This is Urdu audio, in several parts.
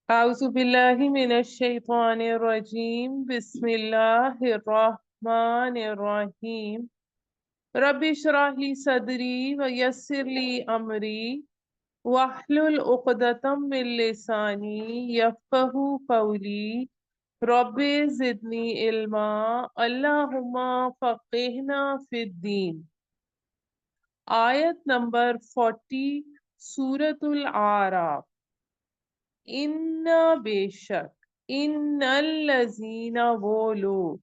أعوذ بالله من الشيطان الرجيم بسم الله الرحمن الرحيم رب اشرح لي صدري ويسر لي أمري واحلل عقدة من لساني يفقه قولي رب زدني علما اللهم فقهنا في الدين آیت نمبر 40 سورة الأعراف ان بے شک ان الذین وہ لوگ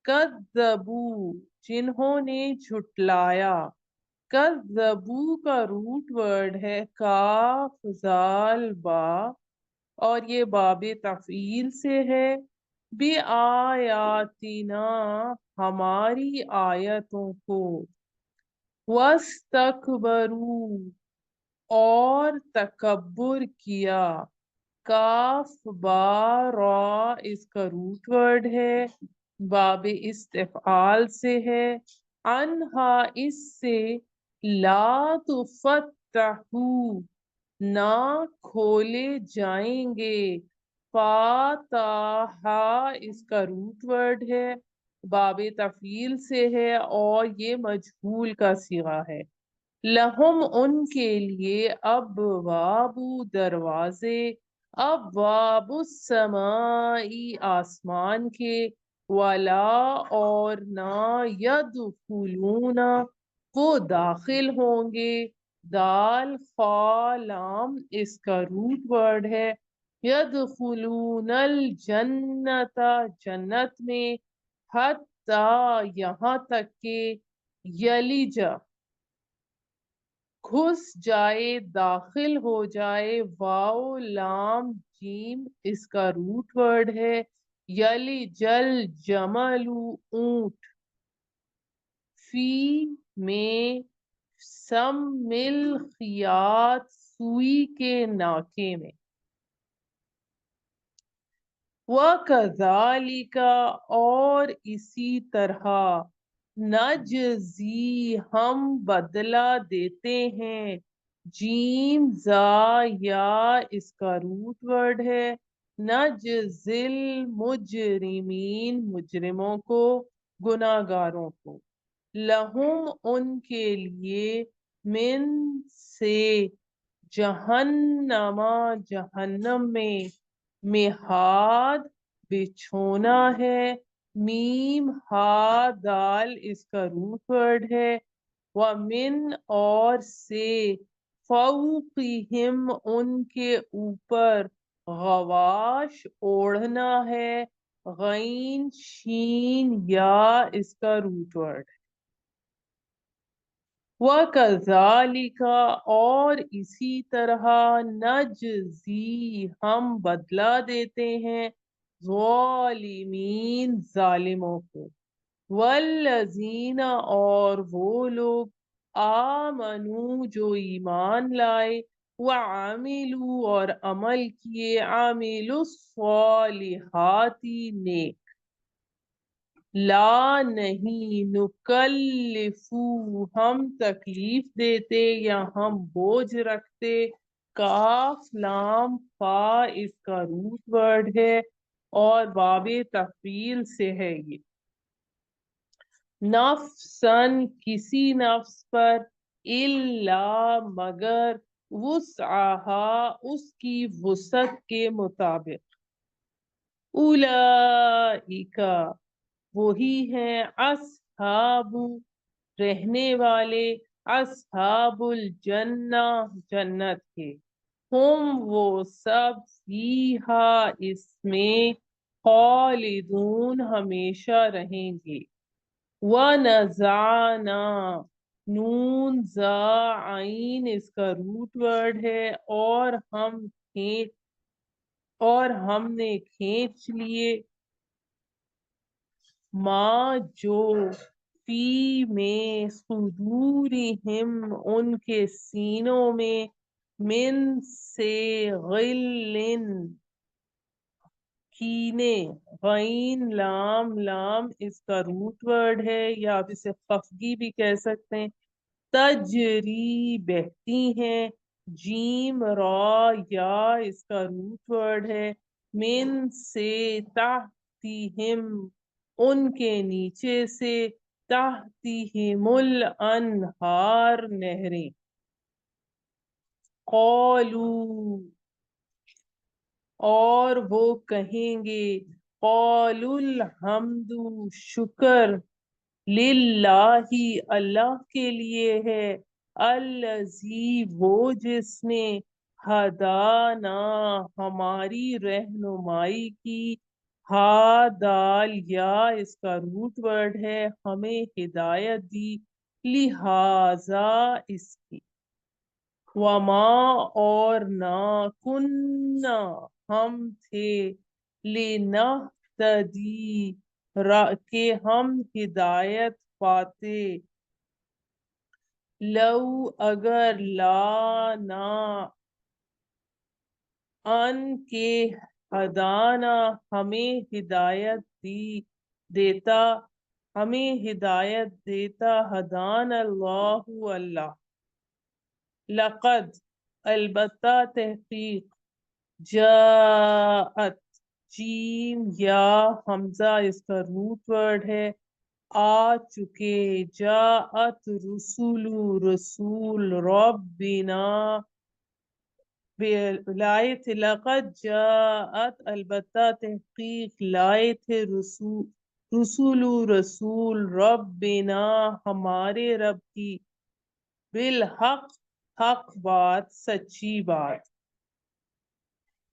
کذبو جنہوں نے جھٹلایا کذبو کا روٹ ورڈ ہے کاف زال با اور یہ باب تفعیل سے ہے بی آیاتنا ہماری آیتوں کو واستکبروا اور تکبر کیا کاف با را اس کا روٹ ورڈ ہے باب استفعال سے ہے انہا اس سے لا تفتحو نہ کھولے جائیں گے فاتحا اس کا روٹ ورڈ ہے باب تفعیل سے ہے اور یہ مجہول کا صیغہ ہے لہم ان کے لیے ابواب دروازے ابواب السمائی آسمان کے ولا اور نہ یدخلون وہ داخل ہوں گے دال خا لام اس کا روٹ ورڈ ہے یدخلون الجنت جنت میں حتی یہاں تک کہ یلیجا گھس جائے داخل ہو جائے واو لام جیم اس کا روٹ ورڈ ہے یلی جل جمل اونٹ فی میں سم مل خیات سوئی کے ناکے میں وَكَذَلِكَ اور اسی طرح نجزی ہم بدلہ دیتے ہیں جیم زا یا اس کا روٹ ورڈ ہے نجزل مجرمین مجرموں کو گناہگاروں کو لہم ان کے لیے من سے جہنما جہنم میں مہاد بچھونا ہے میم ہا دال اس کا روٹ ورڈ ہے ومن اور سے فوقہم ان کے اوپر غواش اوڑھنا ہے غین شین یا اس کا روٹ ورڈ وَكَذَلِكَ اور اسی طرح نجزی ہم بدلہ دیتے ہیں ظالمین ظالموں کو والذین اور وہ لوگ آمنو جو ایمان لائے وعملوا اور عمل کیے عاملوا الصالحات نیک لا نہیں نکلفو ہم تکلیف دیتے یا ہم بوجھ رکھتے کاف لام فا اس کا روٹ ورڈ ہے اور باب تفعیل سے ہے یہ نفسن کسی نفس پر الا مگر وسعہا اس کی وسعت کے مطابق اولئک وہی ہیں اصحاب رہنے والے اصحاب الجنہ جنت کے ہم وہ سب فیہا اس میں خالدون ہمیشہ رہیں گے وَنَزَعْنَا نون زا عین اس کا روٹ ورڈ ہے اور ہم نے کھینچ لیے ماں جو فی میں صدورہم ان کے سینوں میں من سے غلن کینے غین لام لام اس کا روٹ ورڈ ہے یا آپ اسے خفگی بھی کہہ سکتے ہیں تجری بہتی ہیں جیم را یا اس کا روٹ ورڈ ہے، من سے، تحتہم ان کے نیچے سے، تحتہم الانہار نہریں، قولو اور وہ کہیں گے، قولوا الحمد شکر، للہ اللہ کے لیے ہے، الذی وہ جس نے، ہدانا ہماری رہنمائی کی، ہادال یا اس کا روٹ ورڈ ہے، ہمیں ہدایت دی، لہذا اس کی، وما اور نہ، کننا ہم تھے، لنہتدی کہ ہم ہدایت پاتے، لو اگر، لا نہ، ان کے، ہدانا ہمیں ہدایت دیتا، ہمیں ہدایت دیتا، ہدان اللہ اللہ، لقد البتہ تحقیق، جاءت جیم یا حمزہ اس کا روٹ ورڈ ہے، آ چکے، جاءت رسول رسول، ربنا لائے تھے، لقد جاءت البتہ تحقیق لائے تھے، رسول رسول، ربنا ہمارے رب کی، بالحق حق بات، سچی بات،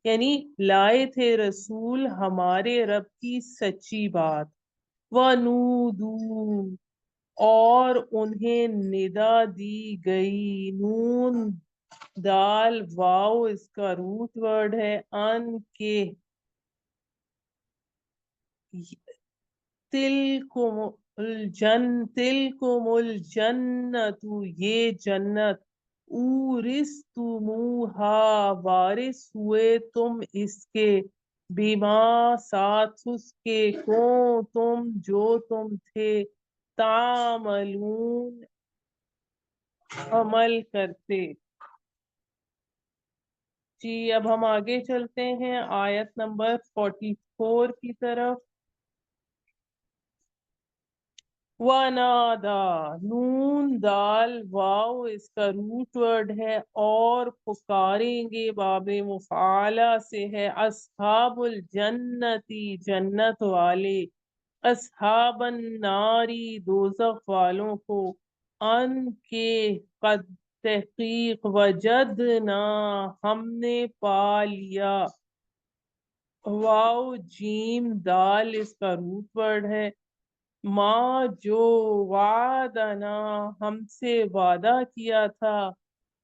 یعنی لائے تھے رسول ہمارے رب کی سچی بات، وَنُودُوا اور انہیں ندا دی گئی، نون دال واو اس کا روٹ ورڈ ہے، ان کے، تلکم الجنت یہ جنت، اورثتموہا وارث ہوئے تم اس کے، بما ساتھ اس کے، تم جو تم تھے، تعملون عمل کرتے۔ جی اب ہم آگے چلتے ہیں آیت نمبر 44 کی طرف، وَنَادَى نون دال واو اس کا روٹ ورڈ ہے، اور پکاریں گے، باب مفعلہ سے ہے، اصحاب الجنتی جنت والے، اصحاب الناری دوزخ والوں کو، ان کے، قد تحقیق، وجدنا ہم نے پا لیا، واو جیم دال اس کا روٹ ورڈ ہے، ماں جو، وعدنا ہم سے وعدہ کیا تھا،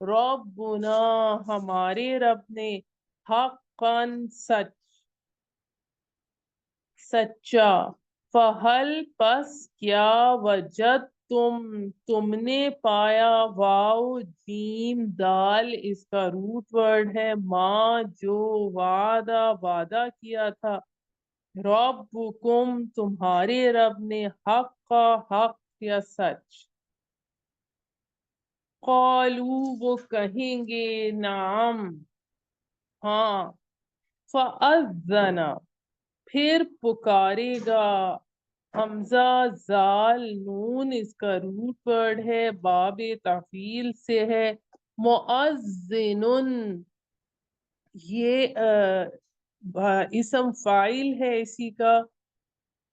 ربنا ہمارے رب نے، حقا سچ، سچا، فہل پس کیا، وجد تم نے پایا، واو جیم دال اس کا روٹ ورڈ ہے، ماں جو، وعدہ کیا تھا، ربکم تمہارے رب نے، حق حق یا سچ، قالو وہ کہیں گے، نعم ہاں، فأذن پھر پکارے گا، حمزہ زال نون اس کا روٹ ورڈ ہے، باب تفعیل سے ہے، مؤذن یہ اسم فاعل ہے اسی کا،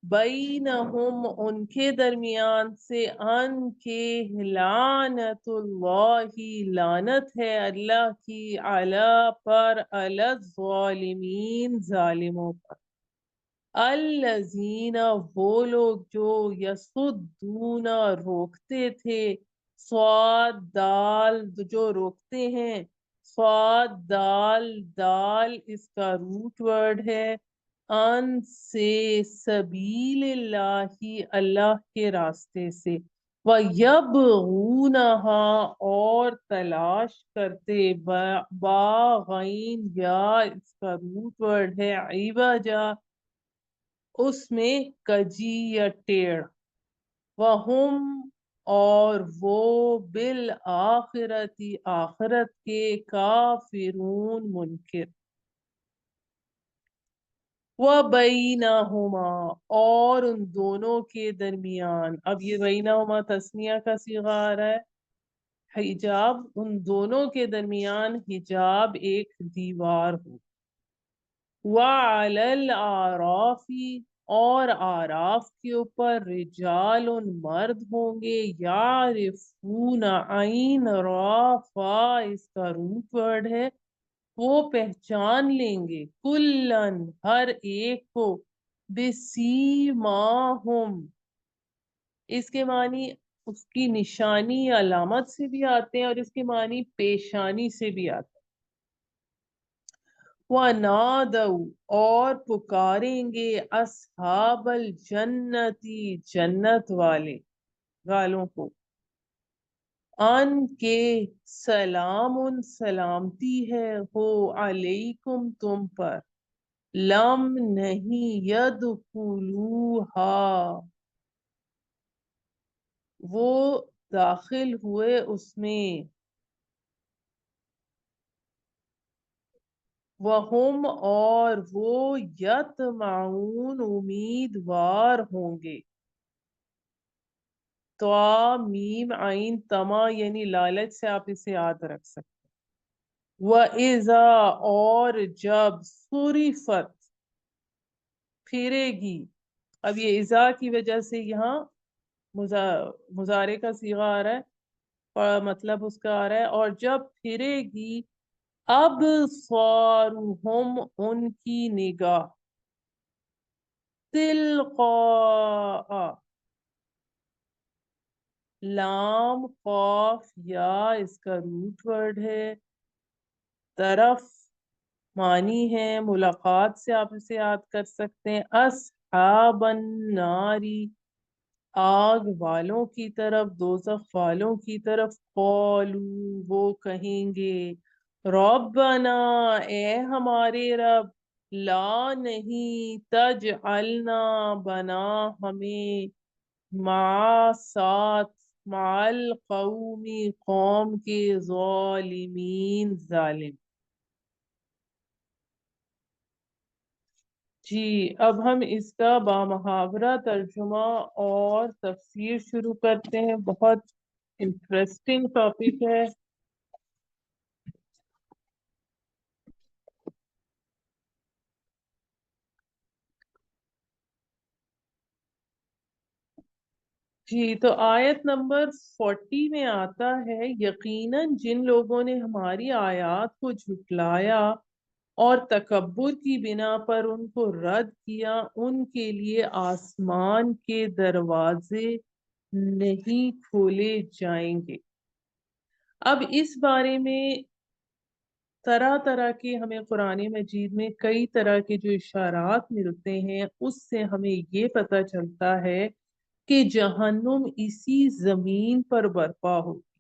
بینہم ان کے درمیان سے، ان کے، لعنت اللہ لعنت ہے اللہ کی، علی پر، علی الظالمین ظالموں پر، الذین وہ لوگ جو، یصدون روکتے تھے، صاد دال جو روکتے ہیں، صاد دال دال اس کا روٹ ورڈ ہے، ان سے، سبیل اللہ اللہ کے راستے سے، وَيَبْغُونَهَا اور تلاش کرتے، باغین یا اس کا روٹ ورڈ ہے، عوجا اس میں کجی یا ٹیڑھ، وہم اور وہ بالآخرتی آخرت کے کافرون منکر. وَبَيْنَهُمَا اور ان دونوں کے درمیان. اب یہ بینہما تثنیہ کا صیغہ آ رہا ہے. حجاب ان دونوں کے درمیان حجاب ایک دیوار ہو. وَعَلَى الْأَعْرَافِ اور آراف کے اوپر رجال مرد ہوں گے. یعرفون عین را فا اس کا روٹ ورڈ ہے. وہ پہچان لیں گے کلن ہر ایک کو بسیماہم. اس کے معنی اس کی نشانی علامت سے بھی آتے ہیں اور اس کے معنی پیشانی سے بھی آتے ہیں. وَنَادَوْا اور پکاریں گے اصحاب الجنتی جنت والوں کو ان کے سلام سلامتی ہے ہو علیکم تم پر. لم نہیں یدخلوہا وہ داخل ہوئے اس میں. وہم اور وہ یطمعون امیدوار ہوں گے. تو میم عین تما یعنی لالچ سے آپ اسے یاد رکھ سکتے. وَإِذَا اور جب صُرِفَت پھرے گی. اب یہ اذا کی وجہ سے یہاں مضارع کا صیغہ آ رہا ہے اور مطلب اس کا آ رہا ہے اور جب پھرے گی اب صارہم ان کی نگاہ تلقاء لام قاف یا اس کا روٹ ورڈ ہے. طرف معنی ہے ملاقات سے آپ اسے یاد کر سکتے ہیں. اصحاب الناری آگ والوں کی طرف دوزخ والوں کی طرف. قالوا وہ کہیں گے ربنا اے ہمارے رب لا نہیں تجعلنا بنا ہمیں مع ساتھ مع القوم قوم کے ظالمین ظالم. جی اب ہم اس کا بامحاورہ ترجمہ اور تفسیر شروع کرتے ہیں. بہت انٹرسٹنگ ٹاپک ہے. جی تو آیت نمبر 40 میں آتا ہے یقیناً جن لوگوں نے ہماری آیات کو جھٹلایا اور تکبر کی بنا پر ان کو رد کیا ان کے لیے آسمان کے دروازے نہیں کھولے جائیں گے. اب اس بارے میں طرح طرح کے ہمیں قرآن مجید میں کئی طرح کے جو اشارات ملتے ہیں اس سے ہمیں یہ پتہ چلتا ہے کہ جہنم اسی زمین پر برپا ہوگی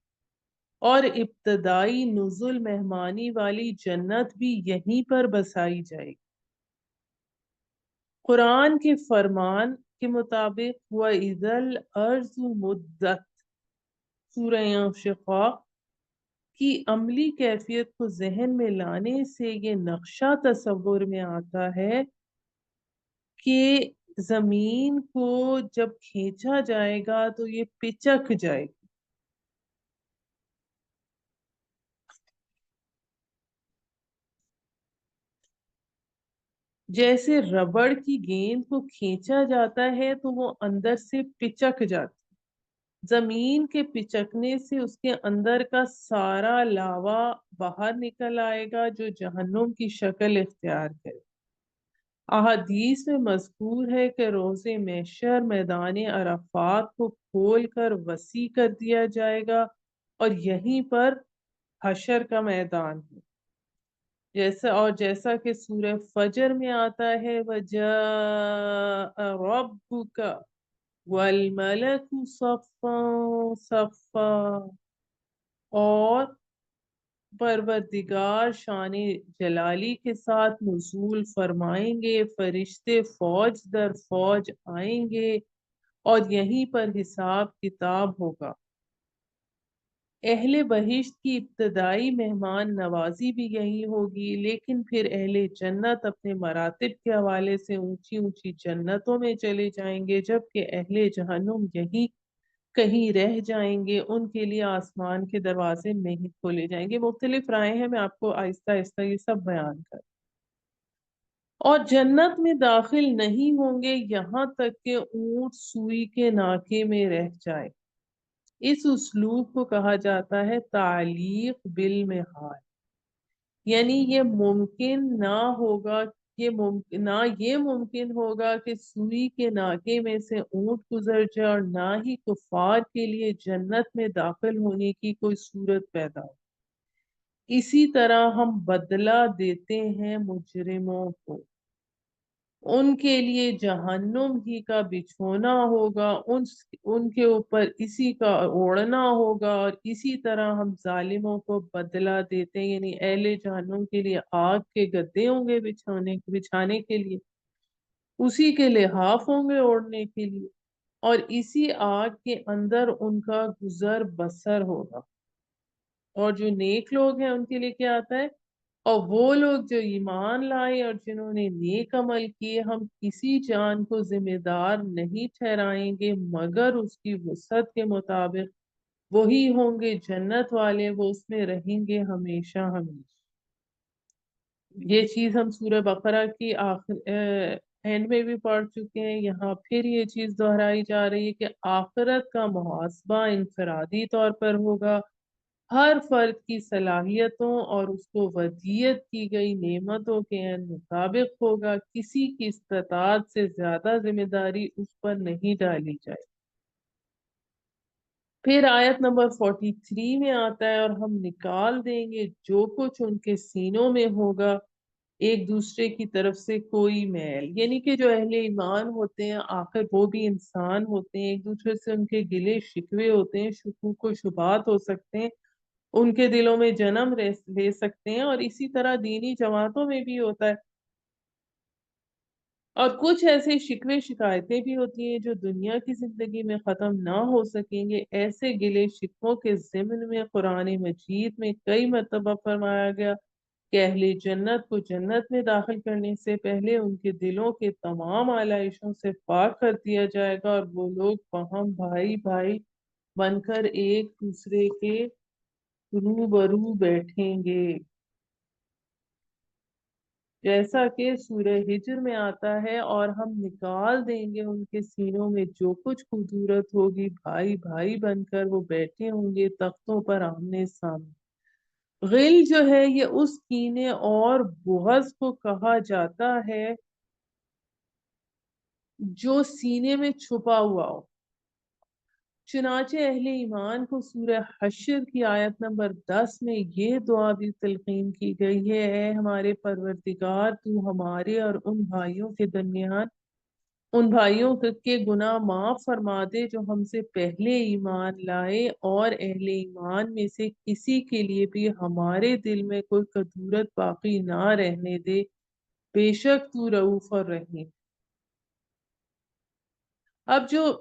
اور ابتدائی نزول مہمانی والی جنت بھی یہیں پر بسائی جائے گی. قرآن کے فرمان کے مطابق وَإِذَا الْأَرْضُ مُدَّتْ سورہ انشقاق کی عملی کیفیت کو ذہن میں لانے سے یہ نقشہ تصور میں آتا ہے کہ زمین کو جب کھینچا جائے گا تو یہ پچک جائے گی. جیسے ربڑ کی گیند کو کھینچا جاتا ہے تو وہ اندر سے پچک جاتی. زمین کے پچکنے سے اس کے اندر کا سارا لاوا باہر نکل آئے گا جو جہنم کی شکل اختیار کرے. احادیث میں مذکور ہے کہ روز محشر میدان عرفات کو کھول کر وسیع کر دیا جائے گا اور یہیں پر حشر کا میدان ہے. جیسا کہ سورہ فجر میں آتا ہے وَجَاءَ رَبُّكَ وَالْمَلَكُ صَفًّا صَفًّا اور پروردگار شان جلالی کے ساتھ نزول فرمائیں گے فرشتے فوج در فوج آئیں گے اور یہیں پر حساب کتاب ہوگا۔ اہل بہشت کی ابتدائی مہمان نوازی بھی یہی ہوگی، لیکن پھر اہل جنت اپنے مراتب کے حوالے سے اونچی اونچی جنتوں میں چلے جائیں گے، جبکہ اہل جہنم یہی کہیں رہ جائیں گے، ان کے لیے آسمان کے دروازے نہیں کھولے جائیں گے۔ مختلف رائے ہیں، میں آپ کو آہستہ آہستہ یہ سب بیان کر۔ اور جنت میں داخل نہیں ہوں گے یہاں تک کہ اونٹ سوئی کے ناکے میں رہ جائے۔ اس اسلوب کو کہا جاتا ہے تعلیق بالمحال، یعنی یہ ممکن نہ ہوگا، یہ ممکن ہوگا کہ سوئی کے ناکے میں سے اونٹ گزر جائے، اور نہ ہی کفار کے لیے جنت میں داخل ہونے کی کوئی صورت پیدا ہو۔ اسی طرح ہم بدلہ دیتے ہیں مجرموں کو، ان کے لیے جہنم ہی کا بچھونا ہوگا، ان کے اوپر اسی کا اوڑھنا ہوگا، اور اسی طرح ہم ظالموں کو بدلہ دیتے ہیں، یعنی اہل جہنم کے لیے آگ کے گدے ہوں گے بچھانے کے لیے، اسی کے لحاف ہوں گے اوڑھنے کے لیے، اور اسی آگ کے اندر ان کا گزر بسر ہوگا۔ اور جو نیک لوگ ہیں ان کے لیے کیا آتا ہے؟ اور وہ لوگ جو ایمان لائے اور جنہوں نے نیک عمل کیے، ہم کسی جان کو ذمہ دار نہیں ٹھہرائیں گے مگر اس کی وسعت کے مطابق، وہی ہوں گے جنت والے، وہ اس میں رہیں گے ہمیشہ ہمیشہ۔ یہ چیز ہم سورہ بقرہ کی اینڈ میں بھی پڑھ چکے ہیں، یہاں پھر یہ چیز دہرائی جا رہی ہے کہ آخرت کا محاسبہ انفرادی طور پر ہوگا، ہر فرد کی صلاحیتوں اور اس کو ودیت کی گئی نعمتوں کے مطابق ہوگا، کسی کی استطاعت سے زیادہ ذمہ داری اس پر نہیں ڈالی جائے۔ پھر آیت نمبر 43 میں آتا ہے، اور ہم نکال دیں گے جو کچھ ان کے سینوں میں ہوگا ایک دوسرے کی طرف سے کوئی میل، یعنی کہ جو اہل ایمان ہوتے ہیں آخر وہ بھی انسان ہوتے ہیں، ایک دوسرے سے ان کے گلے شکوے ہوتے ہیں، شکوک و شبہات ہو سکتے ہیں، ان کے دلوں میں جنم لے سکتے ہیں، اور اسی طرح دینی جماعتوں میں بھی ہوتا ہے۔ اور کچھ ایسے شکوے شکایتیں بھی ہوتی ہیں جو دنیا کی زندگی میں ختم نہ ہو سکیں گے۔ ایسے گلے شکووں کے ضمن میں قرآن مجید میں کئی مرتبہ فرمایا گیا کہ اہل جنت کو جنت میں داخل کرنے سے پہلے ان کے دلوں کے تمام آلائشوں سے پاک کر دیا جائے گا، اور وہ لوگ وہاں بھائی بھائی بن کر ایک دوسرے کے روبرو بیٹھیں گے، جیسا کہ سورہ ہجر میں آتا ہے، اور ہم نکال دیں گے ان کے سینوں میں جو کچھ خطورت ہوگی، بھائی بھائی بن کر وہ بیٹھے ہوں گے تختوں پر آمنے سامنے۔ غل جو ہے یہ اس کینے اور بغض کو کہا جاتا ہے جو سینے میں چھپا ہوا ہو۔ چنانچہ اہل ایمان کو سورہ حشر کی آیت نمبر 10 میں یہ دعا بھی تلقین کی گئی ہے، اے ہمارے پروردگار، تو ہمارے اور ان بھائیوں کے درمیان ان بھائیوں کے گناہ معاف فرما دے جو ہم سے پہلے ایمان لائے، اور اہل ایمان میں سے کسی کے لیے بھی ہمارے دل میں کوئی کدورت باقی نہ رہنے دے، بے شک تو رؤوف اور رحیم۔ اب جو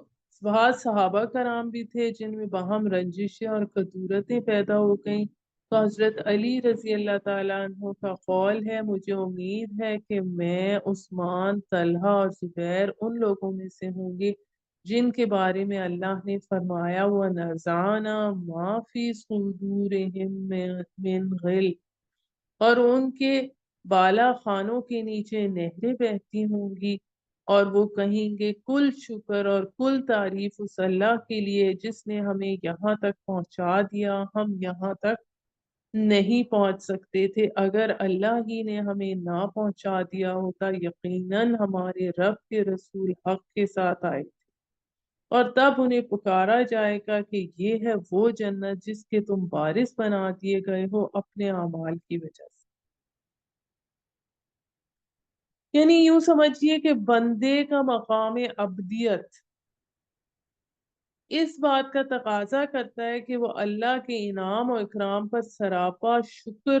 بعض صحابہ کرام بھی تھے جن میں باہم رنجشیں اور کدورتیں پیدا ہو گئیں، تو حضرت علی رضی اللہ تعالیٰ عنہ کا قول ہے، مجھے امید ہے کہ میں، عثمان، طلحہ اور زبیر ان لوگوں میں سے ہوں گے جن کے بارے میں اللہ نے فرمایا وَنَزَعْنَا مَا فِي صُدُورِهِم مِّن غِلٍّ، اور ان کے بالا خانوں کے نیچے نہریں بہتی ہوں گی، اور وہ کہیں گے کل شکر اور کل تعریف اس اللہ کے لیے جس نے ہمیں یہاں تک پہنچا دیا، ہم یہاں تک نہیں پہنچ سکتے تھے، اگر اللہ ہی نے ہمیں نہ پہنچا دیا ہوتا یقیناً ہمارے رب کے رسول حق کے ساتھ آئے تھے، اور تب انہیں پکارا جائے گا کہ یہ ہے وہ جنت جس کے تم وارث بنا دیے گئے ہو اپنے اعمال کی وجہ سے۔ یعنی یوں سمجھیے کہ بندے کا مقام ابدیت اس بات کا تقاضا کرتا ہے کہ وہ اللہ کے انعام و اکرام پر سراپا شکر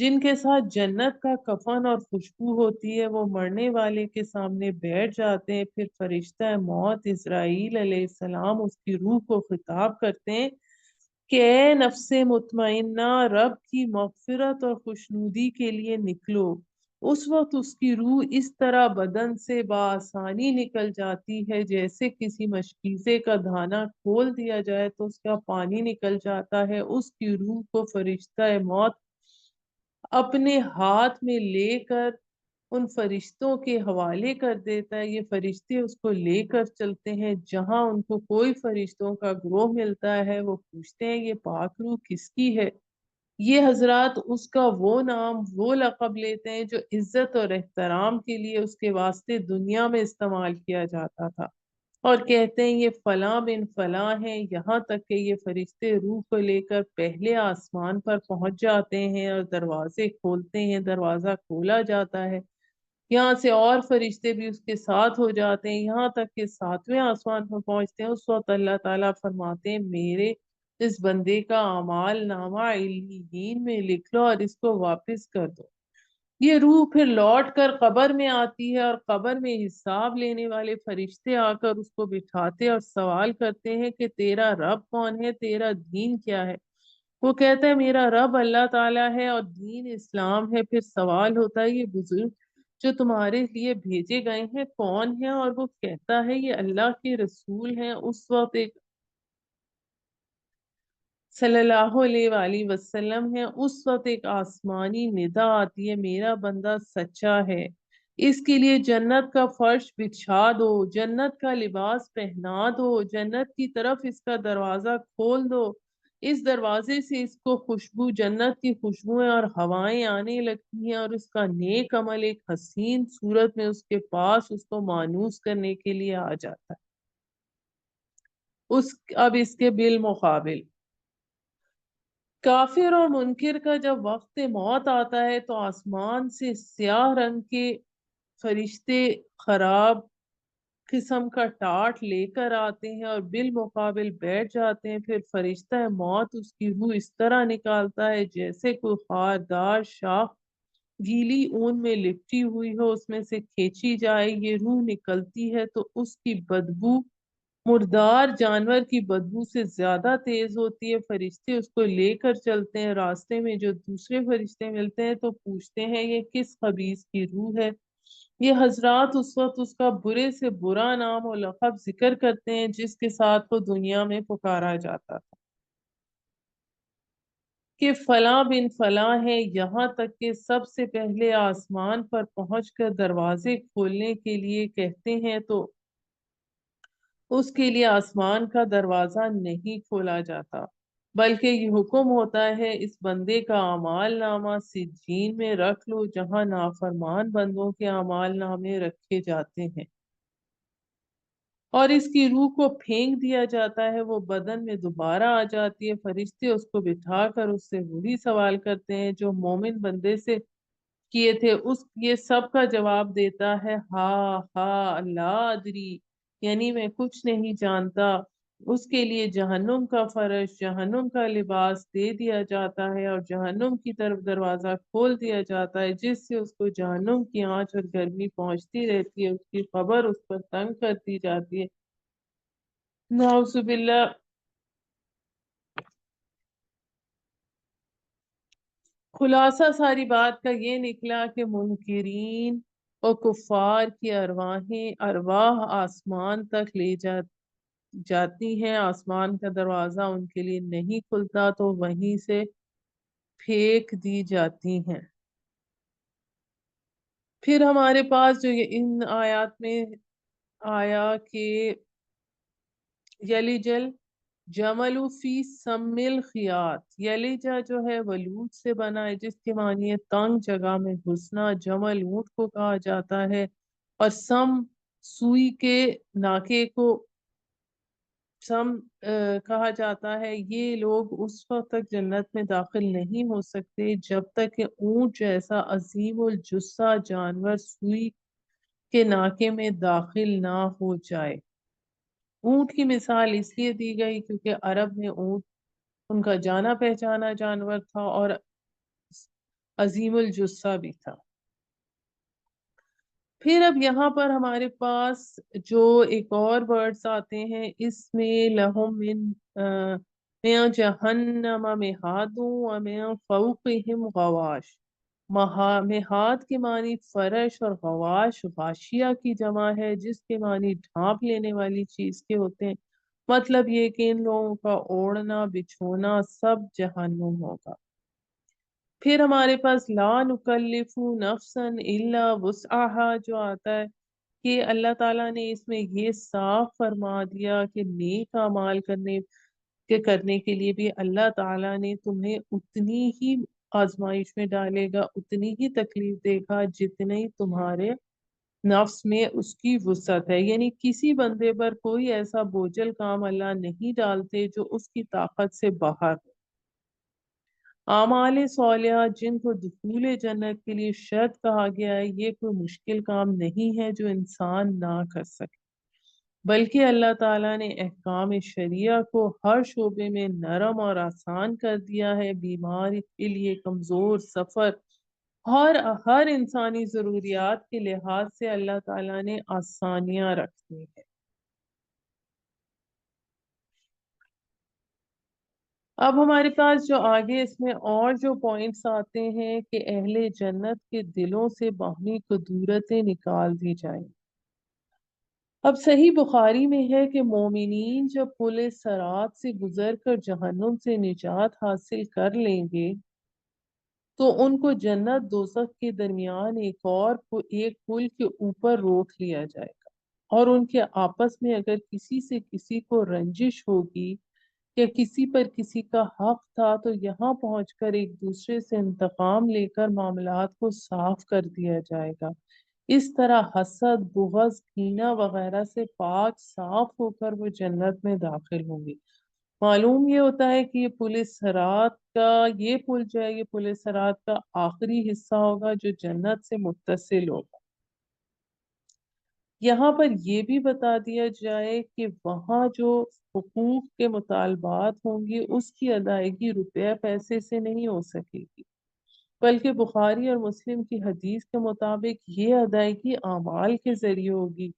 جن کے ساتھ جنت کا کفن اور خوشبو ہوتی ہے، وہ مرنے والے کے سامنے بیٹھ جاتے ہیں۔ پھر فرشتہ موت اسرائیل علیہ السلام اس کی روح کو خطاب کرتے ہیں کہ اے نفس مطمئنہ، رب کی مغفرت اور خوشنودی کے لیے نکلو۔ اس وقت اس کی روح اس طرح بدن سے بآسانی نکل جاتی ہے جیسے کسی مشکیزے کا دھانا کھول دیا جائے تو اس کا پانی نکل جاتا ہے۔ اس کی روح کو فرشتہ موت اپنے ہاتھ میں لے کر ان فرشتوں کے حوالے کر دیتا ہے۔ یہ فرشتے اس کو لے کر چلتے ہیں جہاں ان کو کوئی فرشتوں کا گروہ ملتا ہے۔ وہ پوچھتے ہیں یہ پاک روح کس کی ہے؟ یہ حضرات اس کا وہ نام، وہ لقب لیتے ہیں جو عزت اور احترام کے لیے اس کے واسطے دنیا میں استعمال کیا جاتا تھا، اور کہتے ہیں یہ فلاں بن فلاں ہیں، یہاں تک کہ یہ فرشتے روح کو لے کر پہلے آسمان پر پہنچ جاتے ہیں اور دروازے کھولتے ہیں، دروازہ کھولا جاتا ہے، یہاں سے اور فرشتے بھی اس کے ساتھ ہو جاتے ہیں یہاں تک کہ 7ویں آسمان پر پہنچتے ہیں۔ اس وقت اللہ تعالیٰ فرماتے ہیں میرے اس بندے کا اعمال نامہ علیین میں لکھ لو اور اس کو واپس کر دو۔ یہ روح پھر لوٹ کر قبر میں آتی ہے، اور قبر میں حساب لینے والے فرشتے آ کر اس کو بٹھاتے اور سوال کرتے ہیں کہ تیرا رب کون ہے، تیرا دین کیا ہے؟ وہ کہتا ہے میرا رب اللہ تعالیٰ ہے اور دین اسلام ہے۔ پھر سوال ہوتا ہے یہ بزرگ جو تمہارے لیے بھیجے گئے ہیں کون ہیں؟ اور وہ کہتا ہے یہ اللہ کے رسول ہیں۔ اس وقت ایک صلی اللہ علیہ وآلہ وسلم ہے، اس وقت ایک آسمانی ندا آتی ہے میرا بندہ سچا ہے، اس کے لیے جنت کا فرش بچھا دو، جنت کا لباس پہنا دو، جنت کی طرف اس کا دروازہ کھول دو، اس دروازے سے اس کو خوشبو، جنت کی خوشبوئیں اور ہوائیں آنے لگتی ہیں، اور اس کا نیک عمل ایک حسین صورت میں اس کے پاس اس کو مانوس کرنے کے لیے آ جاتا ہے۔ اب اس کے بالمقابل کافر اور منکر کا جب وقت موت آتا ہے تو آسمان سے سیاہ رنگ کے فرشتے خراب قسم کا ٹاٹ لے کر آتے ہیں اور بالمقابل بیٹھ جاتے ہیں۔ پھر فرشتہ موت اس کی روح اس طرح نکالتا ہے جیسے کوئی خاردار شاخ گیلی اون میں لپٹی ہوئی ہو، اس میں سے کھینچی جائے، یہ روح نکلتی ہے تو اس کی بدبو مردار جانور کی بدبو سے زیادہ تیز ہوتی ہے۔ فرشتے اس کو لے کر چلتے ہیں، راستے میں جو دوسرے فرشتے ملتے ہیں تو پوچھتے ہیں یہ کس خبیث کی روح ہے؟ یہ حضرات اس وقت اس کا برے سے برا نام و لقب ذکر کرتے ہیں جس کے ساتھ وہ دنیا میں پکارا جاتا تھا کہ فلاں بن فلاں ہے، یہاں تک کہ سب سے پہلے آسمان پر پہنچ کر دروازے کھولنے کے لیے کہتے ہیں تو اس کے لیے آسمان کا دروازہ نہیں کھولا جاتا، بلکہ یہ حکم ہوتا ہے اس بندے کا اعمال نامہ سجین میں رکھ لو جہاں نافرمان بندوں کے اعمال نامے رکھے جاتے ہیں، اور اس کی روح کو پھینک دیا جاتا ہے، وہ بدن میں دوبارہ آ جاتی ہے۔ فرشتے اس کو بٹھا کر اس سے وہی سوال کرتے ہیں جو مومن بندے سے کیے تھے، یہ سب کا جواب دیتا ہے ہاں ہاں اللہ ادری، یعنی میں کچھ نہیں جانتا۔ اس کے لیے جہنم کا فرش، جہنم کا لباس دے دیا جاتا ہے اور جہنم کی طرف دروازہ کھول دیا جاتا ہے جس سے اس کو جہنم کی آنچ اور گرمی پہنچتی رہتی ہے، اس کی خبر اس پر تنگ کرتی جاتی ہے، نعوذ باللہ۔ خلاصہ ساری بات کا یہ نکلا کہ منکرین اور کفار کی ارواح آسمان تک لے جاتی ہیں، آسمان کا دروازہ ان کے لیے نہیں کھلتا تو وہیں سے پھینک دی جاتی ہیں۔ پھر ہمارے پاس جو یہ ان آیات میں آیا کہ یلیجل جمل فی سم الخیاط، یلیجا جو ہے ولود سے بنا ہے جس کے معنی ہے تنگ جگہ میں گھسنا، جمل اونٹ کو کہا جاتا ہے، اور سم سوئی کے ناکے کو سم کہا جاتا ہے۔ یہ لوگ اس وقت تک جنت میں داخل نہیں ہو سکتے جب تک کہ اونٹ جیسا عظیم الجثہ جانور سوئی کے ناکے میں داخل نہ ہو جائے۔ اونٹ کی مثال اس لیے دی گئی کیونکہ عرب میں اونٹ ان کا جانا پہچانا جانور تھا، اور عظیم الجثہ بھی تھا۔ پھر اب یہاں پر ہمارے پاس جو ایک اور ورڈز آتے ہیں، اس میں لہم من جہنم مہاد ومن فوقہم غواش۔ مہاد کے معنی فرش اور غواش غاشیہ کی جمع ہے، جس کے معنی ڈھانپ لینے والی چیز کے ہوتے ہیں۔ مطلب یہ کہ ان لوگوں کا اوڑھنا بچھونا سب جہنم ہوگا۔ پھر ہمارے پاس لا نکلف نفسا الا وسعها جو آتا ہے کہ اللہ تعالیٰ نے اس میں یہ صاف فرما دیا کہ نیک اعمال کرنے کے لیے بھی اللہ تعالیٰ نے تمہیں اتنی ہی آزمائش میں ڈالے گا، اتنی ہی تکلیف دے گا جتنی تمہارے نفس میں اس کی وسعت ہے۔ یعنی کسی بندے پر کوئی ایسا بوجھل کام اللہ نہیں ڈالتے جو اس کی طاقت سے باہر ہو۔ اعمال صالحہ جن کو دخول جنت کے لیے شرط کہا گیا ہے، یہ کوئی مشکل کام نہیں ہے جو انسان نہ کر سکے، بلکہ اللہ تعالیٰ نے احکام شریعہ کو ہر شعبے میں نرم اور آسان کر دیا ہے۔ بیمار کے لیے، کمزور، سفر، ہر انسانی ضروریات کے لحاظ سے اللہ تعالیٰ نے آسانیاں رکھی ہیں۔ اب ہمارے پاس جو آگے اس میں اور جو پوائنٹس آتے ہیں کہ اہل جنت کے دلوں سے باہمی کدورتیں نکال دی جائیں۔ اب صحیح بخاری میں ہے کہ مومنین جب پل صراط سے گزر کر جہنم سے نجات حاصل کر لیں گے تو ان کو جنت دوزخ کے درمیان ایک پل کے اوپر روک لیا جائے گا، اور ان کے آپس میں اگر کسی سے کسی کو رنجش ہوگی کہ کسی پر کسی کا حق تھا تو یہاں پہنچ کر ایک دوسرے سے انتقام لے کر معاملات کو صاف کر دیا جائے گا۔ اس طرح حسد، بغض، کینہ وغیرہ سے پاک صاف ہو کر وہ جنت میں داخل ہوں گے۔ معلوم یہ ہوتا ہے کہ یہ پل جو ہے، یہ پل صراط کا آخری حصہ ہوگا جو جنت سے متصل ہوگا۔ یہاں پر یہ بھی بتا دیا جائے کہ وہاں جو حقوق کے مطالبات ہوں گی اس کی ادائیگی روپے پیسے سے نہیں ہو سکے گی، بلکہ بخاری اور مسلم کی حدیث کے مطابق یہ ادائیگی اعمال کے ذریعے ہوگی۔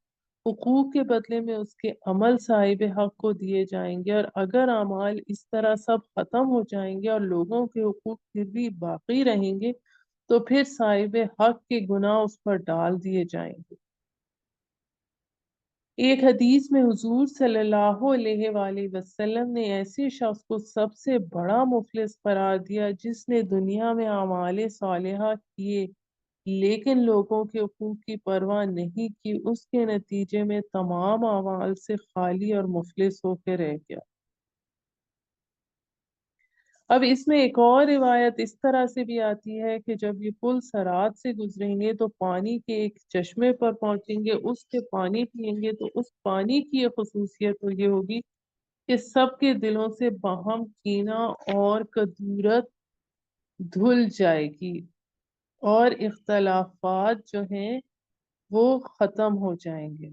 حقوق کے بدلے میں اس کے عمل صاحب حق کو دیے جائیں گے، اور اگر اعمال اس طرح سب ختم ہو جائیں گے اور لوگوں کے حقوق پھر بھی باقی رہیں گے تو پھر صاحب حق کے گناہ اس پر ڈال دیے جائیں گے۔ ایک حدیث میں حضور صلی اللہ علیہ وآلہ وسلم نے ایسے شخص کو سب سے بڑا مفلس قرار دیا جس نے دنیا میں اعمال صالحہ کیے لیکن لوگوں کے حقوق کی پرواہ نہیں کی، اس کے نتیجے میں تمام اعمال سے خالی اور مفلس ہو کے رہ گیا۔ اب اس میں ایک اور روایت اس طرح سے بھی آتی ہے کہ جب یہ پل صراط سے گزریں گے تو پانی کے ایک چشمے پر پہنچیں گے، اس سے پانی پئیں گے تو اس پانی کی یہ خصوصیت تو یہ ہوگی کہ سب کے دلوں سے باہم کینہ اور کدورت دھل جائے گی اور اختلافات جو ہیں وہ ختم ہو جائیں گے۔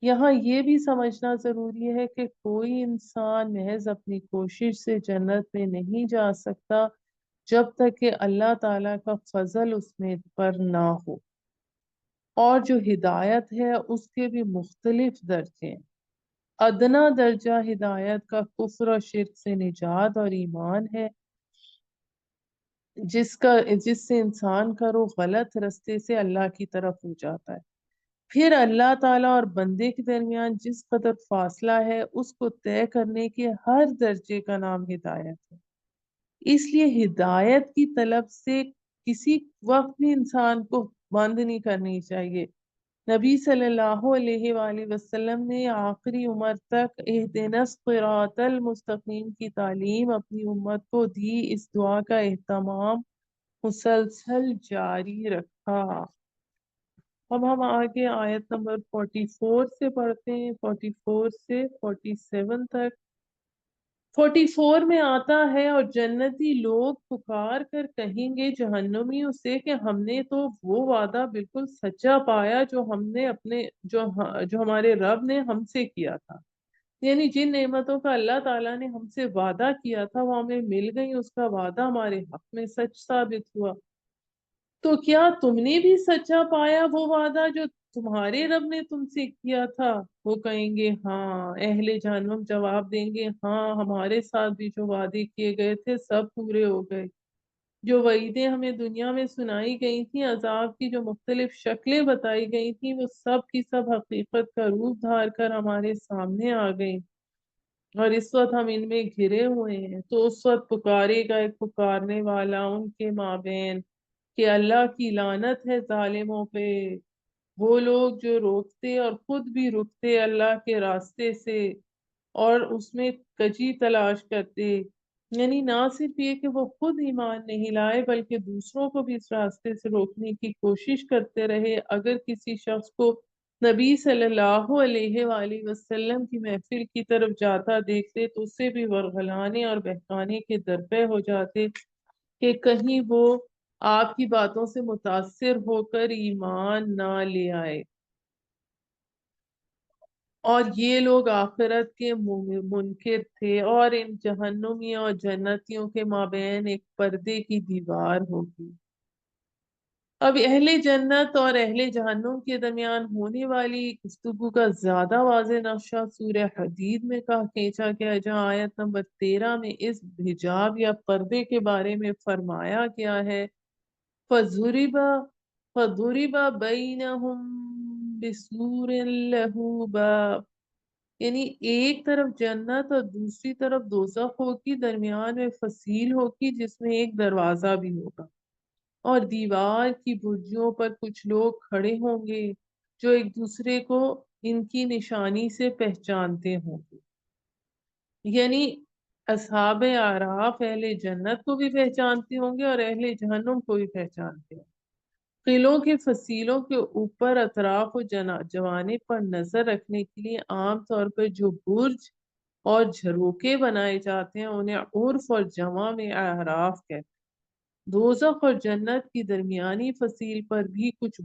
یہاں یہ بھی سمجھنا ضروری ہے کہ کوئی انسان محض اپنی کوشش سے جنت میں نہیں جا سکتا جب تک کہ اللہ تعالیٰ کا فضل اس میں پر نہ ہو، اور جو ہدایت ہے اس کے بھی مختلف درجے ہیں۔ ادنا درجہ ہدایت کا کفر و شرک سے نجات اور ایمان ہے، جس سے انسان کا روح غلط رستے سے اللہ کی طرف ہو جاتا ہے۔ پھر اللہ تعالیٰ اور بندے کے درمیان جس قدر فاصلہ ہے اس کو طے کرنے کے ہر درجے کا نام ہدایت ہے۔ اس لیے ہدایت کی طلب سے کسی وقت بھی انسان کو بند نہیں کرنی چاہیے۔ نبی صلی اللہ علیہ وآلہ وسلم نے آخری عمر تک اہدنا الصراط المستقیم کی تعلیم اپنی امت کو دی، اس دعا کا اہتمام مسلسل جاری رکھا۔ اب ہم آگے آیت نمبر 44 سے پڑھتے ہیں، 44 سے 47 تک۔ 44 میں آتا ہے اور جنتی لوگ پکار کر کہیں گے جہنمیوں سے کہ ہم نے تو وہ وعدہ بالکل سچا پایا جو ہمارے رب نے ہم سے کیا تھا، یعنی جن نعمتوں کا اللہ تعالیٰ نے ہم سے وعدہ کیا تھا وہ ہمیں مل گئی، اس کا وعدہ ہمارے حق میں سچ ثابت ہوا، تو کیا تم نے بھی سچا پایا وہ وعدہ جو تمہارے رب نے تم سے کیا تھا؟ وہ کہیں گے ہاں، اہل جہنم جواب دیں گے ہاں، ہمارے ساتھ بھی جو وعدے کیے گئے تھے سب پورے ہو گئے، جو وعیدیں ہمیں دنیا میں سنائی گئی تھیں، عذاب کی جو مختلف شکلیں بتائی گئی تھیں، وہ سب کی سب حقیقت کا روپ دھار کر ہمارے سامنے آ گئی، اور اس وقت ہم ان میں گھرے ہوئے ہیں۔ تو اس وقت پکارے گا ایک پکارنے والا ان کے مابین کہ اللہ کی لعنت ہے ظالموں پہ، وہ لوگ جو روکتے اور خود بھی رکتے اللہ کے راستے سے اور اس میں کجی تلاش کرتے، یعنی نہ صرف یہ کہ وہ خود ایمان نہیں لائے بلکہ دوسروں کو بھی اس راستے سے روکنے کی کوشش کرتے رہے۔ اگر کسی شخص کو نبی صلی اللہ علیہ وآلہ وسلم کی محفل کی طرف جاتا دیکھتے تو اسے بھی ورغلانے اور بہکانے کے درپے ہو جاتے کہ کہیں وہ آپ کی باتوں سے متاثر ہو کر ایمان نہ لے آئے، اور یہ لوگ آخرت کے منکر تھے، اور ان جہنمیوں اور جنتیوں کے مابین ایک پردے کی دیوار ہوگی۔ اب اہل جنت اور اہل جہنم کے درمیان ہونے والی گفتگو کا زیادہ واضح نقشہ سورہ حدید میں کھینچا گیا ہے، جہاں آیت نمبر 13 میں اس حجاب یا پردے کے بارے میں فرمایا گیا ہے فَضُرِبَ بَيْنَهُمْ بِسُورٍ لَهُ بَابٌ، یعنی ایک طرف جنت اور دوسری طرف دوزخ ہوگی، درمیان میں فصیل ہوگی جس میں ایک دروازہ بھی ہوگا، اور دیوار کی برجوں پر کچھ لوگ کھڑے ہوں گے جو ایک دوسرے کو ان کی نشانی سے پہچانتے ہوں گے، یعنی اصحاب اعراف اہل جنت کو بھی پہچانتے ہوں گے اور اہل جہنم کو بھی پہچانتے ہوں گے۔ قلعوں کے فصیلوں کے اوپر اطراف و جوانب پر نظر رکھنے کے لیے عام طور پر جو برج اور جھروکے بنائے جاتے ہیں انہیں عرف اور جمع میں اعراف کہتے ہیں۔ دوزخ اور جنت کی درمیانی فصیل پر بھی کچھ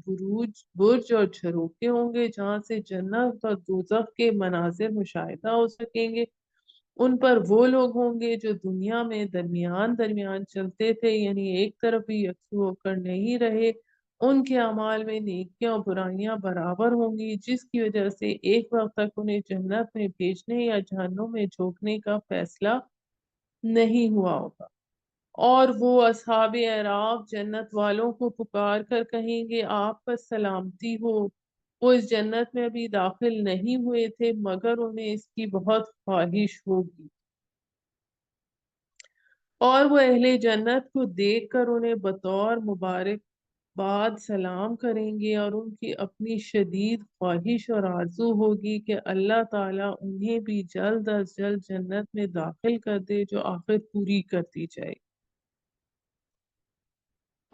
برج اور جھروکے ہوں گے جہاں سے جنت اور دوزخ کے مناظر مشاہدہ ہو سکیں گے۔ ان پر وہ لوگ ہوں گے جو دنیا میں درمیان درمیان چلتے تھے، یعنی ایک طرف بھی یکسو ہو کر نہیں رہے، ان کے اعمال میں نیکیاں اور برائیاں برابر ہوں گی، جس کی وجہ سے ایک وقت تک انہیں جنت میں بھیجنے یا جہنم میں جھونکنے کا فیصلہ نہیں ہوا ہوگا۔ اور وہ اصحاب اعراف جنت والوں کو پکار کر کہیں گے آپ پر سلامتی ہو، وہ اس جنت میں ابھی داخل نہیں ہوئے تھے مگر انہیں اس کی بہت خواہش ہوگی، اور وہ اہل جنت کو دیکھ کر انہیں بطور مبارک بعد سلام کریں گے، اور ان کی اپنی شدید خواہش اور آرزو ہوگی کہ اللہ تعالیٰ انہیں بھی جلد از جلد جنت میں داخل کر دے جو آخر پوری کر دی جائے،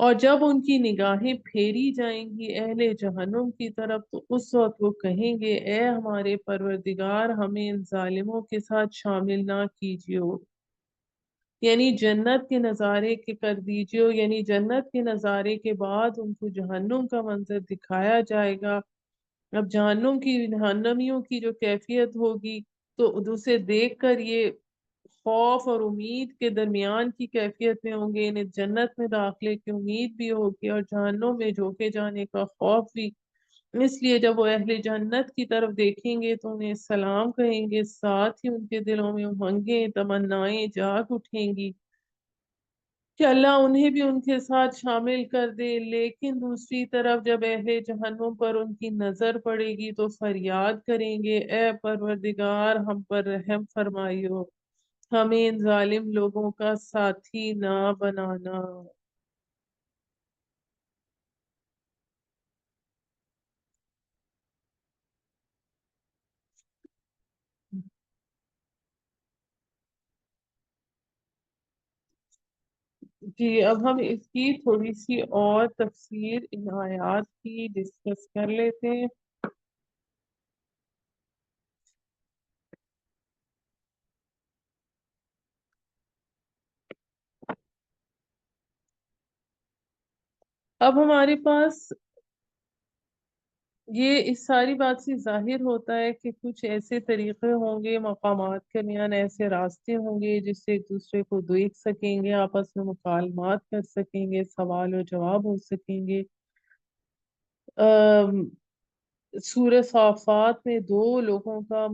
اور جب ان کی نگاہیں پھیری جائیں گی اہل جہنم کی طرف تو اس وقت وہ کہیں گے اے ہمارے پروردگار ہمیں ان ظالموں کے ساتھ شامل نہ کیجیے، یعنی جنت کے نظارے کے کر دیجیے، یعنی جنت کے نظارے کے بعد ان کو جہنم کا منظر دکھایا جائے گا۔ اب جہنمیوں کی جو کیفیت ہوگی تو اسے دیکھ کر یہ خوف اور امید کے درمیان کی کیفیت میں ہوں گے، انہیں جنت میں داخلے کی امید بھی ہوگی اور جہنم میں جھونکے جانے کا خوف بھی، اس لیے جب وہ اہل جنت کی طرف دیکھیں گے تو انہیں سلام کہیں گے، ساتھ ہی ان کے دلوں میں امنگیں تمنائیں جاگ اٹھیں گی کہ اللہ انہیں بھی ان کے ساتھ شامل کر دے، لیکن دوسری طرف جب اہل جہنم پر ان کی نظر پڑے گی تو فریاد کریں گے اے پروردگار ہم پر رحم فرمائیو، ہمیں ان ظالم لوگوں کا ساتھی نہ بنانا۔ جی اب ہم اس کی تھوڑی سی اور تفسیر ان آیات کی ڈسکس کر لیتے ہیں۔ اب ہمارے پاس یہ اس ساری بات سے ظاہر ہوتا ہے کہ کچھ ایسے طریقے ہوں گے، مقامات کے درمیان ایسے راستے ہوں گے جس سے ایک دوسرے کو دیکھ سکیں گے، آپس میں مکالمات کر سکیں گے، سوال و جواب ہو سکیں گے۔ سورہ صافات میں دو لوگوں کا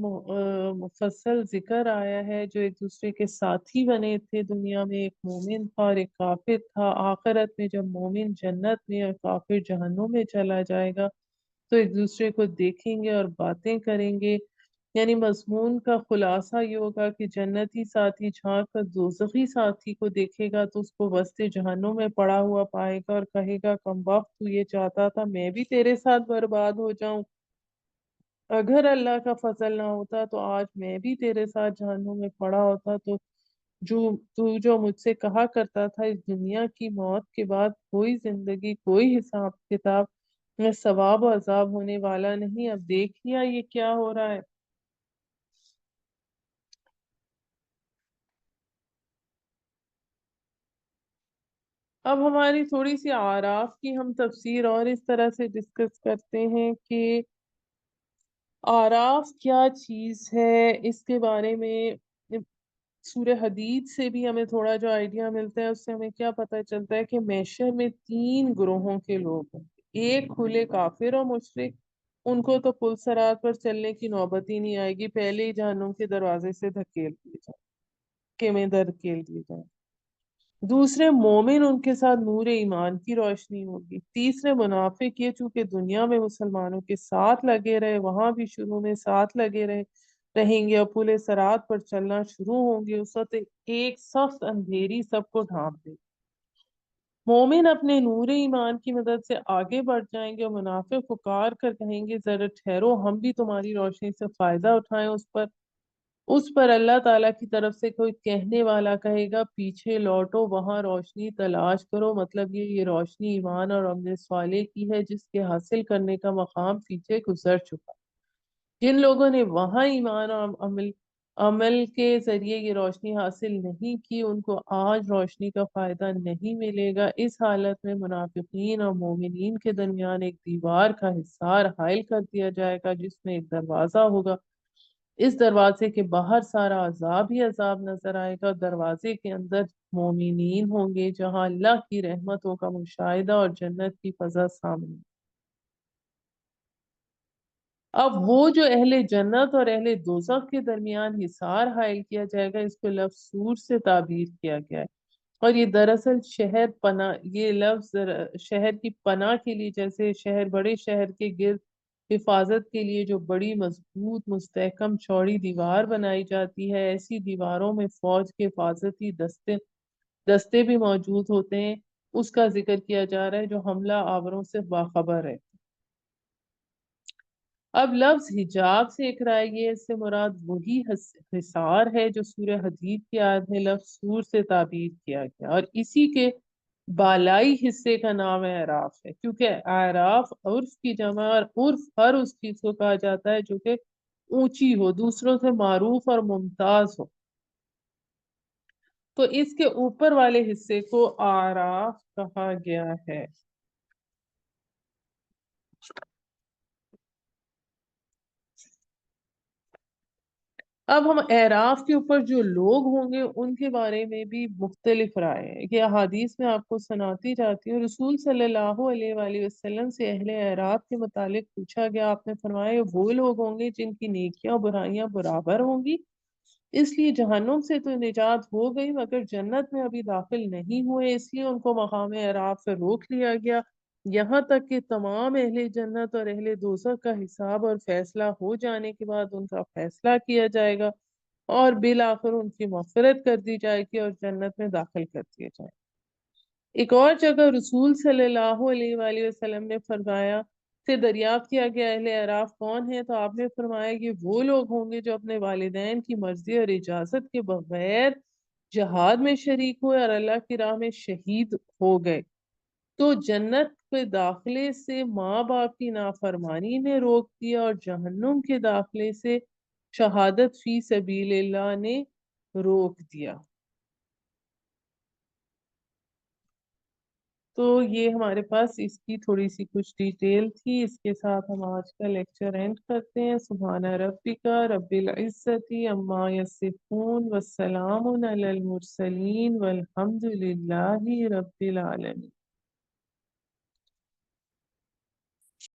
مفصل ذکر آیا ہے جو ایک دوسرے کے ساتھی بنے تھے دنیا میں، ایک مومن تھا اور ایک کافر تھا۔ آخرت میں جب مومن جنت میں اور کافر جہنم میں چلا جائے گا تو ایک دوسرے کو دیکھیں گے اور باتیں کریں گے۔ یعنی مضمون کا خلاصہ یہ ہوگا کہ جنتی ساتھی جھانک کر دوزخی ساتھی کو دیکھے گا تو اس کو وسط جہنم میں پڑا ہوا پائے گا اور کہے گا کم وقت تو یہ چاہتا تھا میں بھی تیرے ساتھ برباد ہو جاؤں، اگر اللہ کا فضل نہ ہوتا تو آج میں بھی تیرے ساتھ جہنم میں پڑا ہوتا۔ تو جو مجھ سے کہا کرتا تھا اس دنیا کی موت کے بعد کوئی زندگی، کوئی حساب کتاب، میں ثواب و عذاب ہونے والا نہیں، اب دیکھ لیا یہ کیا ہو رہا ہے۔ اب ہماری تھوڑی سی اعراف کی ہم تفسیر اور اس طرح سے ڈسکس کرتے ہیں کہ اعراف کیا چیز ہے، اس کے بارے میں سورہ حدید سے بھی ہمیں تھوڑا جو آئیڈیا ملتا ہے، اس سے ہمیں کیا پتہ چلتا ہے کہ محشر میں تین گروہوں کے لوگ ہیں۔ ایک کھلے کافر اور مشرک، ان کو تو پل صراط پر چلنے کی نوبت ہی نہیں آئے گی، پہلے ہی جہنم کے دروازے سے دھکیل دیے جائیں، کہ میں دھکیل دیے جائیں۔ دوسرے مومن، ان کے ساتھ نور ایمان کی روشنی ہوگی۔ تیسرے منافق، یہ چونکہ دنیا میں مسلمانوں کے ساتھ لگے رہے، وہاں بھی شروع میں ساتھ لگے رہیں گے اور پل صراط پر چلنا شروع ہوں گے، اس وقت ایک سخت اندھیری سب کو ڈھانپ دے۔ مومن اپنے نور ایمان کی مدد سے آگے بڑھ جائیں گے اور منافق پکار کر کہیں گے ذرا ٹھہرو، ہم بھی تمہاری روشنی سے فائدہ اٹھائیں۔ اس پر اللہ تعالیٰ کی طرف سے کوئی کہنے والا کہے گا پیچھے لوٹو، وہاں روشنی تلاش کرو۔ مطلب یہ روشنی ایمان اور عمل صالح کی ہے جس کے حاصل کرنے کا مقام پیچھے گزر چکا۔ جن لوگوں نے وہاں ایمان اور عمل کے ذریعے یہ روشنی حاصل نہیں کی، ان کو آج روشنی کا فائدہ نہیں ملے گا۔ اس حالت میں منافقین اور مومنین کے درمیان ایک دیوار کا حصار حائل کر دیا جائے گا جس میں ایک دروازہ ہوگا، اس دروازے کے باہر سارا عذاب ہی عذاب نظر آئے گا، دروازے کے اندر مومنین ہوں گے جہاں اللہ کی رحمتوں کا مشاہدہ اور جنت کی فضا سامنے۔ اب وہ جو اہل جنت اور اہل دوزخ کے درمیان حصار حائل کیا جائے گا، اس کو لفظ سور سے تعبیر کیا گیا ہے، اور یہ دراصل شہر پناہ، یہ لفظ شہر کی پناہ کے لیے، جیسے بڑے شہر کے گرد حفاظت کے لیے جو بڑی مضبوط مستحکم چوڑی دیوار بنائی جاتی ہے، ایسی دیواروں میں فوج کے حفاظتی دستے بھی موجود ہوتے ہیں، اس کا ذکر کیا جا رہا ہے جو حملہ آوروں سے باخبر ہے۔ اب لفظ حجاب سے اکرائیے، اس سے مراد وہی حصار ہے جو سورہ حدید کی آیت میں لفظ سور سے تعبیر کیا گیا، اور اسی کے بالائی حصے کا نام اعراف ہے، کیونکہ اعراف عرف کی جمع، اور عرف ہر اس چیز کو کہا جاتا ہے جو کہ اونچی ہو، دوسروں سے معروف اور ممتاز ہو۔ تو اس کے اوپر والے حصے کو اعراف کہا گیا ہے۔ اب ہم اعراف کے اوپر جو لوگ ہوں گے ان کے بارے میں بھی مختلف رائے ہیں، یہ احادیث میں آپ کو سناتی جاتی ہوں۔ رسول صلی اللہ علیہ وآلہ وسلم سے اہل اعراف کے متعلق پوچھا گیا، آپ نے فرمایا یہ وہ لوگ ہوں گے جن کی نیکیاں اور برائیاں برابر ہوں گی، اس لیے جہنم سے تو نجات ہو گئی مگر جنت میں ابھی داخل نہیں ہوئے، اس لیے ان کو مقام اعراف سے روک لیا گیا یہاں تک کہ تمام اہل جنت اور اہل دوزخ کا حساب اور فیصلہ ہو جانے کے بعد ان کا فیصلہ کیا جائے گا اور بالآخر ان کی مغفرت کر دی جائے گی اور جنت میں داخل کر دیا جائے گا۔ ایک اور جگہ رسول صلی اللہ علیہ وآلہ وسلم نے فرمایا، سے دریافت کیا گیا اہل اعراف کون ہے، تو آپ نے فرمایا یہ وہ لوگ ہوں گے جو اپنے والدین کی مرضی اور اجازت کے بغیر جہاد میں شریک ہوئے اور اللہ کی راہ میں شہید ہو گئے، تو جنت کے داخلے سے ماں باپ کی نافرمانی نے روک دیا اور جہنم کے داخلے سے شہادت فی سبیل اللہ نے روک دیا۔ تو یہ ہمارے پاس اس کی تھوڑی سی کچھ ڈیٹیل تھی. اس کے ساتھ ہم آج کا لیکچر اینڈ کرتے ہیں. سبحان ربک رب العزت عما یصفون والسلام علی المرسلین والحمد للہ رب العالمین.